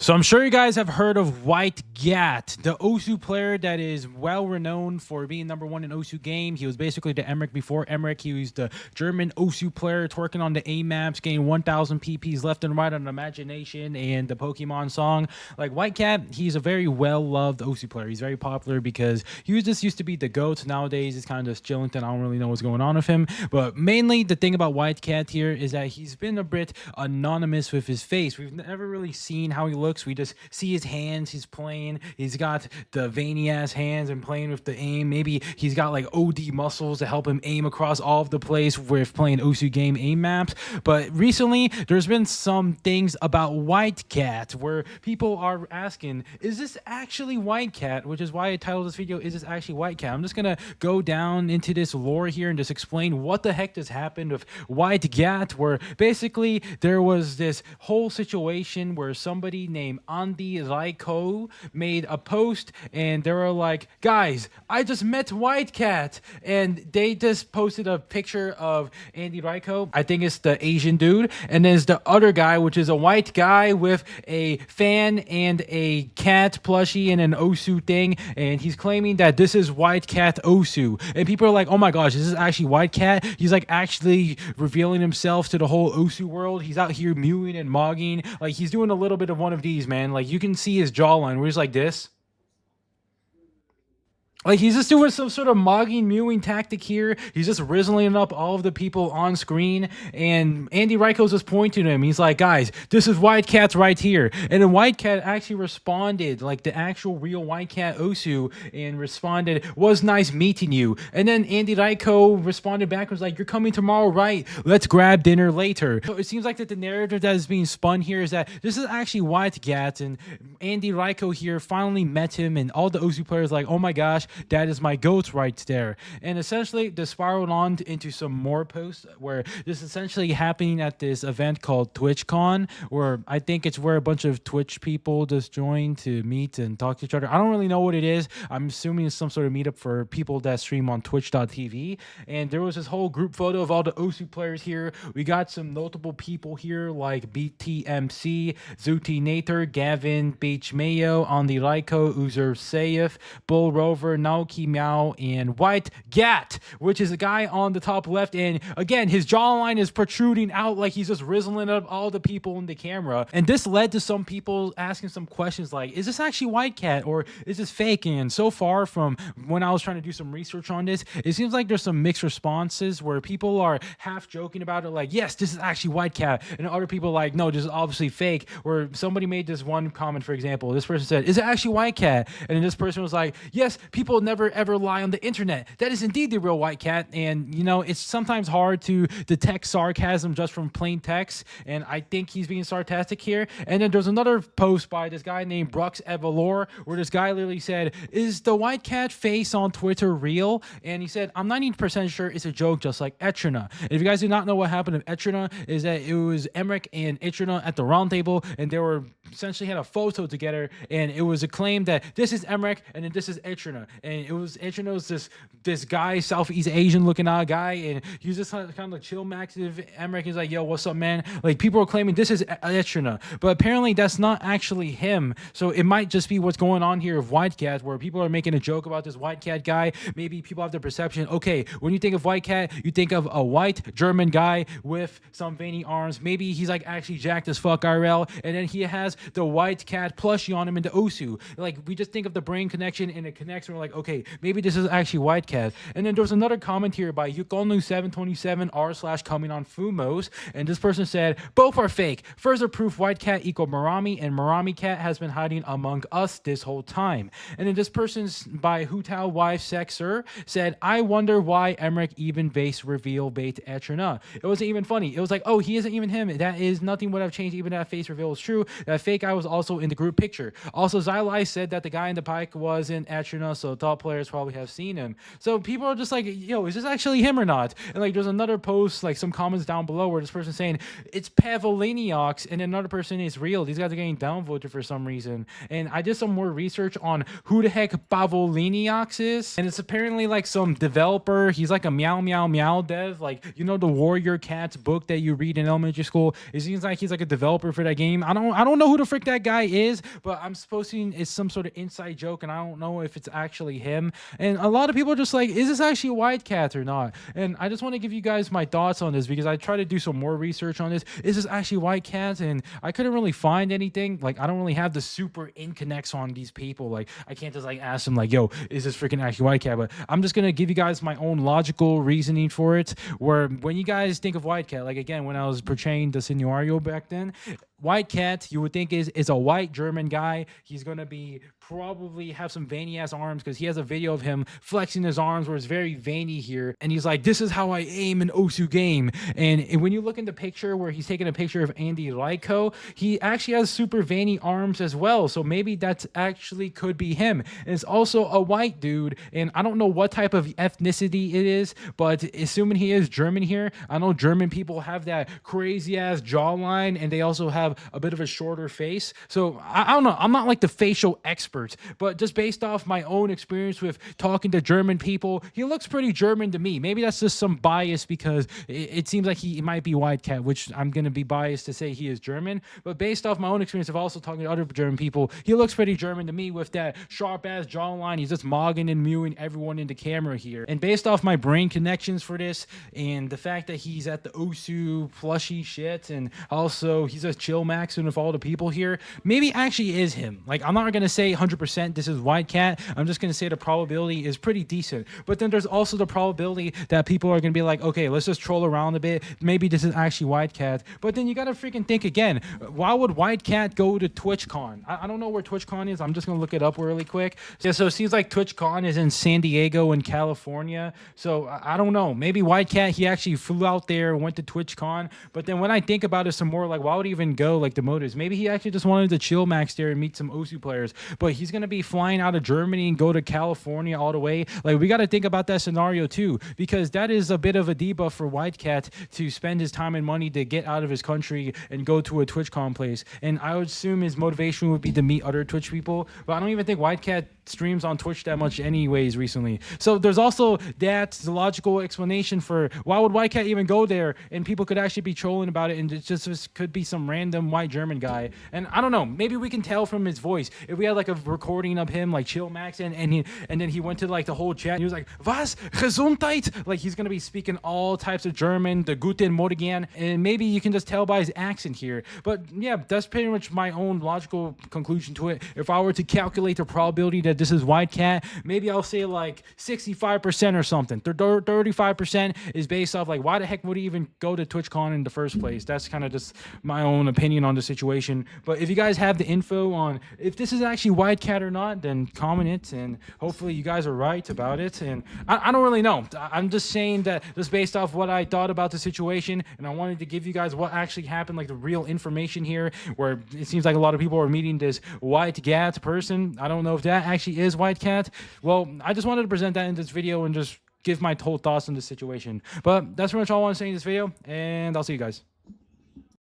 So I'm sure you guys have heard of WhiteCat, the Osu player that is well renowned for being number one in Osu game. He was basically the Emmerich before Emmerich. He was the German Osu player twerking on the A maps, getting 1,000 PPs left and right on Imagination and the Pokemon song. Like WhiteCat, he's a very well-loved Osu player. He's very popular because he just used to be the GOAT. Nowadays, he's kind of just chilling, and I don't really know what's going on with him. But mainly, the thing about WhiteCat here is that he's been a bit anonymous with his face. We've never really seen how he looks. We just see his hands. He's playing. He's got the veiny ass hands and playing with the aim. Maybe he's got like OD muscles to help him aim across all of the place with playing Osu game aim maps. But recently, there's been some things about WhiteCat where people are asking, is this actually WhiteCat? Which is why I titled this video, is this actually WhiteCat? I'm just gonna go down into this lore here and just explain what the heck just happened with WhiteCat, where basically there was this whole situation where somebody named Andy Raiko made a post and they were like, guys, I just met WhiteCat, and they just posted a picture of Andy Raiko. I think it's the Asian dude, and there's the other guy, which is a white guy with a fan and a cat plushie and an Osu thing, and he's claiming that this is WhiteCat Osu, and people are like, oh my gosh, this is actually WhiteCat. He's like actually revealing himself to the whole Osu world. He's out here mewing and mogging, like he's doing a little bit of one of these, man. Like you can see his jawline where he's like this. Like he's just doing some sort of mogging, mewing tactic here. He's just rizzling up all of the people on screen, and Andy Raiko's just pointing to him. He's like, guys, this is WhiteCat's right here. And then WhiteCat actually responded, like the actual real WhiteCat Osu, and responded, was nice meeting you. And then Andy Raiko responded back, was like, you're coming tomorrow, right? Let's grab dinner later. So it seems like that the narrative that is being spun here is that this is actually WhiteCat, and Andy Raiko here finally met him, and all the Osu players like, oh my gosh, that is my goat right there. And essentially, this spiraled on into some more posts where this is essentially happening at this event called TwitchCon, where I think it's where a bunch of Twitch people just join to meet and talk to each other. I don't really know what it is. I'm assuming it's some sort of meetup for people that stream on twitch.tv. And there was this whole group photo of all the Osu players here. We got some notable people here like BTMC, Zuti Nather, Gavin Beach Mayo, Andy Raiko, Uzer Saif, Bull Rover, Naoki Meow, and WhiteCat, which is a guy on the top left. And again, his jawline is protruding out like he's just rizzling up all the people in the camera. And this led to some people asking some questions like, is this actually WhiteCat or is this fake? And so far from when I was trying to do some research on this, it seems like there's some mixed responses where people are half joking about it, like, yes, this is actually WhiteCat, and other people like, no, this is obviously fake. Where somebody made this one comment, for example, this person said, is it actually WhiteCat? And then this person was like, yes, people never ever lie on the internet. That is indeed the real WhiteCat. And you know, it's sometimes hard to detect sarcasm just from plain text, and I think he's being sarcastic here. And then there's another post by this guy named Brux Evalor where this guy literally said, is the WhiteCat face on Twitter real? And he said, I'm 90% sure it's a joke, just like Etrina. And if you guys do not know what happened with Etrina, is that it was Emmerich and Etrina at the round table, and they were essentially had a photo together, and it was a claim that this is Emmerich and then this is Etrina, and it was Etrina was this guy, Southeast Asian looking guy, and he was just kind of like chill maxive. Emmerich is like, yo, what's up, man? Like people are claiming this is Etrina, but apparently that's not actually him. So it might just be what's going on here with WhiteCat, where people are making a joke about this WhiteCat guy. Maybe people have the perception, okay, when you think of WhiteCat, you think of a white German guy with some veiny arms. Maybe he's like actually jacked as fuck IRL, and then he has the WhiteCat plushie on him in the Osu. Like we just think of the brain connection, and it connects, and we're like, okay, maybe this is actually WhiteCat. And then there was another comment here by Yukonu727 r/coming on Fumos, and this person said, both are fake. Further proof WhiteCat equal Marami, and Marami Cat has been hiding among us this whole time. And then this person's by Hutao Wife Sexer said, I wonder why Emmerich even base reveal bait Etrina. It wasn't even funny. It was like, oh, he isn't even him. That is nothing would have changed. Even that face reveal is true. That fake guy was also in the group picture. Also, Xylai said that the guy in the pike was in Etrina, so top players probably have seen him. So people are just like, yo, is this actually him or not? And like there's another post, like some comments down below where this person saying it's Pavliniaks, and another person is real. These guys are getting downvoted for some reason. And I did some more research on who the heck Pavliniaks is, and it's apparently like some developer. He's like a meow meow meow dev, like you know the Warrior Cats book that you read in elementary school. It seems like he's like a developer for that game. I don't know who the frick that guy is, but I'm supposing it's some sort of inside joke, and I don't know if it's actually him. And a lot of people are just like, is this actually WhiteCat or not? And I just want to give you guys my thoughts on this because I tried to do some more research on this. Is this actually WhiteCat? And I couldn't really find anything. Like I don't really have the super in connects on these people. Like I can't just like ask them like, yo, is this freaking actually WhiteCat? But I'm just gonna give you guys my own logical reasoning for it. Where when you guys think of WhiteCat, like again, when I was portraying the scenario back then, WhiteCat, you would think is a white German guy. He's gonna be probably have some veiny ass arms because he has a video of him flexing his arms where it's very veiny here, and he's like, "This is how I aim an Osu game." And when you look in the picture where he's taking a picture of Andy Lyko, he actually has super veiny arms as well. So maybe that's actually could be him. And it's also a white dude, and I don't know what type of ethnicity it is, but assuming he is German here, I know German people have that crazy ass jawline, and they also have a bit of a shorter face. So I don't know. I'm not like the facial expert, but just based off my own experience with talking to German people, he looks pretty German to me. Maybe that's just some bias because it seems like he might be WhiteCat, which I'm going to be biased to say he is German. But based off my own experience of also talking to other German people, he looks pretty German to me with that sharp ass jawline. He's just mogging and mewing everyone into camera here. And based off my brain connections for this and the fact that he's at the Osu plushy shit, and also he's a chill maxing with all the people here, maybe actually is him. Like I'm not gonna say 100% this is WhiteCat. I'm just gonna say the probability is pretty decent. But then there's also the probability that people are gonna be like, okay, let's just troll around a bit. Maybe this is actually WhiteCat. But then you gotta freaking think again. Why would WhiteCat go to TwitchCon? I don't know where TwitchCon is. I'm just gonna look it up really quick. Yeah, so it seems like TwitchCon is in San Diego in California. So I don't know. Maybe WhiteCat, he actually flew out there, went to TwitchCon. But then when I think about it some more, like why would he even go? Like the motives. Maybe he actually just wanted to chill max there and meet some Osu players. But he's gonna be flying out of Germany and go to California all the way. Like we got to think about that scenario too, because that is a bit of a debuff for WhiteCat to spend his time and money to get out of his country and go to a TwitchCon place. And I would assume his motivation would be to meet other Twitch people. But I don't even think WhiteCat streams on Twitch that much anyways recently. So there's also that logical explanation for why would WhiteCat even go there, and people could actually be trolling about it, and it just could be some random white German guy. And I don't know, maybe we can tell from his voice. If we had like a recording of him like chill max and then he went to like the whole chat and he was like, "Was? Gesundheit?" Like he's gonna be speaking all types of German, the Guten Morgen, and maybe you can just tell by his accent here. But yeah, that's pretty much my own logical conclusion to it. If I were to calculate the probability that this is WhiteCat, maybe I'll say like 65% or something. 35% is based off like, why the heck would he even go to TwitchCon in the first place? That's kind of just my own opinion on the situation. But if you guys have the info on if this is actually WhiteCat or not, then comment it, and hopefully you guys are right about it. And I don't really know. I'm just saying that just based off what I thought about the situation, and I wanted to give you guys what actually happened, like the real information here, where it seems like a lot of people are meeting this WhiteCat person. I don't know if that actually is WhiteCat. Well, I just wanted to present that in this video and just give my whole thoughts on this situation. But that's pretty much all I want to say in this video, and I'll see you guys.